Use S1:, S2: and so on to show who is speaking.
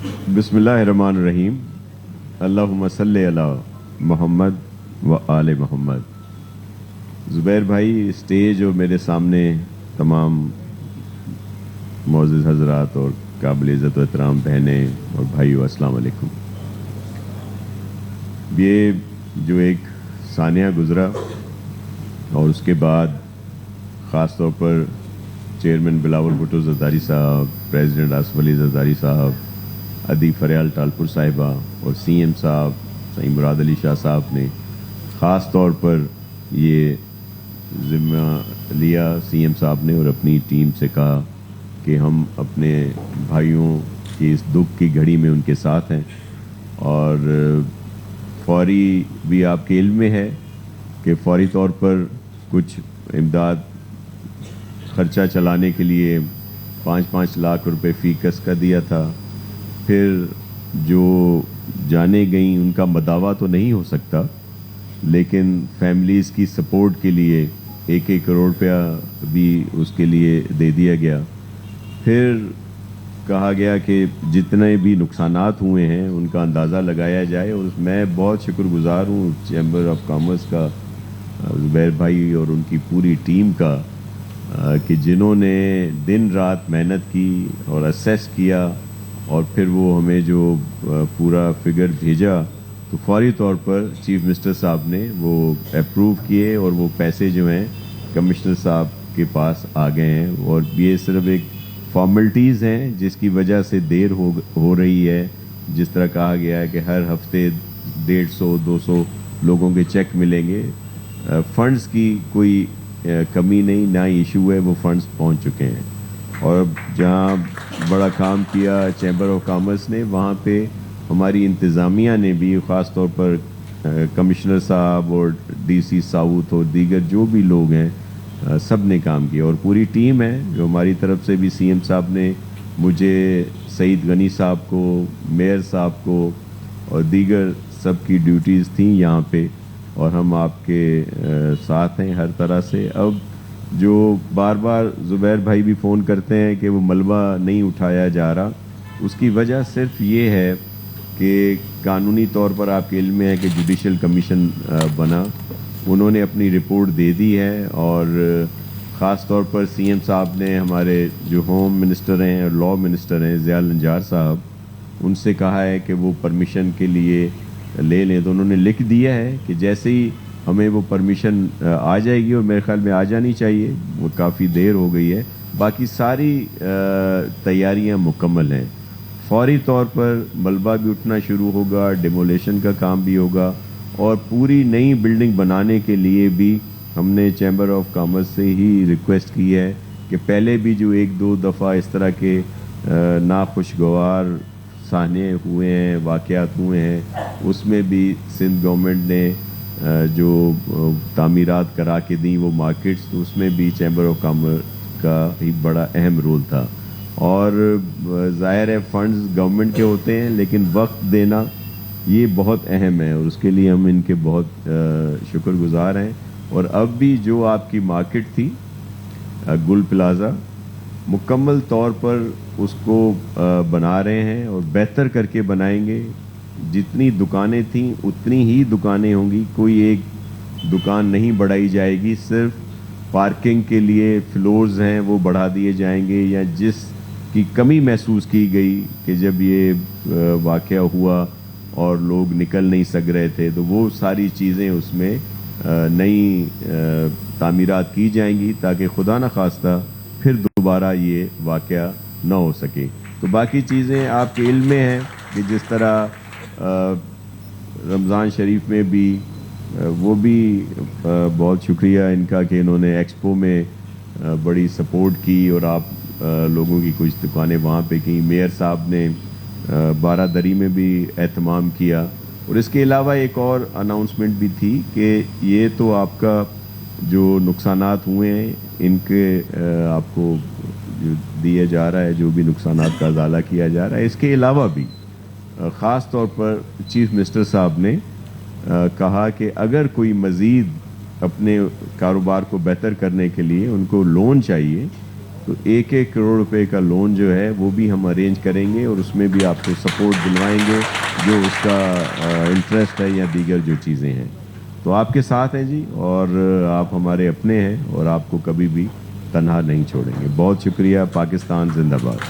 S1: बिस्मिल्लाहिर्रहमानिर्रहीम। अल्लाहुम्मा सल्ली अला मोहम्मद व आले मोहम्मद। ज़ुबैर भाई, स्टेज और मेरे सामने तमाम मोअज़्ज़िज़ हज़रात और काबिल इज़्ज़त व एहतराम बहनें और भाइयों, अस्सलाम वालेकुम। ये जो एक सानिया गुज़रा और उसके बाद ख़ास तौर पर चेयरमैन बिलावल भुट्टो ज़रदारी साहब, प्रेसिडेंट आसिफ अली ज़रदारी साहब, अदी फरियाल टालपुर साहिबा और सीएम साहब सईद मुराद अली शाह साहब ने ख़ास तौर पर ये ज़िम्मा लिया। सीएम साहब ने और अपनी टीम से कहा कि हम अपने भाइयों की इस दुख की घड़ी में उनके साथ हैं और फौरी भी आपके इल्म में है कि फौरी तौर पर कुछ इमदाद खर्चा चलाने के लिए 5-5 लाख रुपए फ़ी कस का दिया था। फिर जो जाने गई उनका मदावा तो नहीं हो सकता, लेकिन फैमिलीज़ की सपोर्ट के लिए 1-1 करोड़ रुपया भी उसके लिए दे दिया गया। फिर कहा गया कि जितने भी नुकसानात हुए हैं उनका अंदाज़ा लगाया जाए और मैं बहुत शुक्रगुज़ार हूँ चैम्बर ऑफ कॉमर्स का, ज़ुबैर भाई और उनकी पूरी टीम का, कि जिन्होंने दिन रात मेहनत की और असेस किया और फिर वो हमें जो पूरा फिगर भेजा तो फौरी तौर पर चीफ मिनिस्टर साहब ने वो अप्रूव किए और वो पैसे जो हैं कमिश्नर साहब के पास आ गए हैं। और ये सिर्फ एक फॉर्मेलिटीज़ हैं जिसकी वजह से देर हो रही है। जिस तरह कहा गया है कि हर हफ्ते 150-200 लोगों के चेक मिलेंगे, फंड्स की कोई कमी नहीं, ना इशू है, वो फंड्स पहुंच चुके हैं। और जहां बड़ा काम किया चैम्बर ऑफ कॉमर्स ने, वहां पे हमारी इंतज़ामिया ने भी ख़ास तौर पर कमिश्नर साहब और डीसी साउथ और दीगर जो भी लोग हैं सब ने काम किया और पूरी टीम है। जो हमारी तरफ से भी सीएम साहब ने मुझे, सईद गनी साहब को, मेयर साहब को और दीगर सब की ड्यूटीज़ थी यहाँ पे और हम आपके साथ हैं हर तरह से। अब जो बार बार ज़ुबैर भाई भी फ़ोन करते हैं कि वो मलबा नहीं उठाया जा रहा, उसकी वजह सिर्फ ये है कि कानूनी तौर पर आपके इल्म में है कि जुडिशल कमीशन बना, उन्होंने अपनी रिपोर्ट दे दी है और ख़ास तौर पर सीएम साहब ने हमारे जो होम मिनिस्टर हैं और लॉ मिनिस्टर हैं ज़ियाल नंजार साहब, उनसे कहा है कि वो परमिशन के लिए ले लें। तो उन्होंने लिख दिया है कि जैसे ही हमें वो परमिशन आ जाएगी, और मेरे ख्याल में आ जानी चाहिए, वो काफ़ी देर हो गई है, बाकी सारी तैयारियां मुकम्मल हैं। फौरी तौर पर मलबा भी उठना शुरू होगा, डिमोलेशन का काम भी होगा और पूरी नई बिल्डिंग बनाने के लिए भी हमने चैम्बर ऑफ कॉमर्स से ही रिक्वेस्ट की है कि पहले भी जो 1-2 दफ़ा इस तरह के नाखुशगवार साहने हुए हैं, वाक़यात हुए हैं, उसमें भी सिंध गवर्नमेंट ने जो तामीरात करा के दी वो मार्केट्स, तो उसमें भी चैम्बर ऑफ कॉमर्स का ही बड़ा अहम रोल था। और ज़ाहिर है फंड्स गवर्नमेंट के होते हैं, लेकिन वक्त देना ये बहुत अहम है और उसके लिए हम इनके बहुत शुक्रगुज़ार हैं। और अब भी जो आपकी मार्केट थी गुल प्लाज़ा, मुकम्मल तौर पर उसको बना रहे हैं और बेहतर करके बनाएंगे। जितनी दुकानें थीं उतनी ही दुकानें होंगी, कोई एक दुकान नहीं बढ़ाई जाएगी। सिर्फ पार्किंग के लिए फ्लोर्स हैं वो बढ़ा दिए जाएंगे, या जिस की कमी महसूस की गई कि जब ये वाक़या हुआ और लोग निकल नहीं सक रहे थे, तो वो सारी चीज़ें उसमें नई तामीरात की जाएंगी ताकि खुदा न खास्ता फिर दोबारा ये वाक़या न हो सके। तो बाकी चीज़ें आपके इल्म में हैं कि जिस तरह रमज़ान शरीफ में भी वो भी बहुत शुक्रिया इनका कि इन्होंने एक्सपो में बड़ी सपोर्ट की और आप लोगों की कुछ दुकानें वहाँ पे की। मेयर साहब ने बारादरी में भी एहतमाम किया। और इसके अलावा एक और अनाउंसमेंट भी थी कि ये तो आपका जो नुकसानात हुए हैं इनके आपको जो दिया जा रहा है, जो भी नुकसानात का अज़ाला किया जा रहा है। इसके अलावा भी ख़ास तौर पर चीफ मिनिस्टर साहब ने कहा कि अगर कोई मज़ीद अपने कारोबार को बेहतर करने के लिए उनको लोन चाहिए تو 1-1 करोड़ रुपए का लोन जो है वो भी हम अरेंज करेंगे और उसमें भी आपको सपोर्ट दिलवाएंगे, जो उसका इंटरेस्ट है या दीगर जो चीज़ें हैं। तो आपके साथ हैं जी, और आप हमारे अपने हैं और आपको कभी भी तन्हा नहीं छोड़ेंगे। बहुत शुक्रिया। पाकिस्तान जिंदाबाद।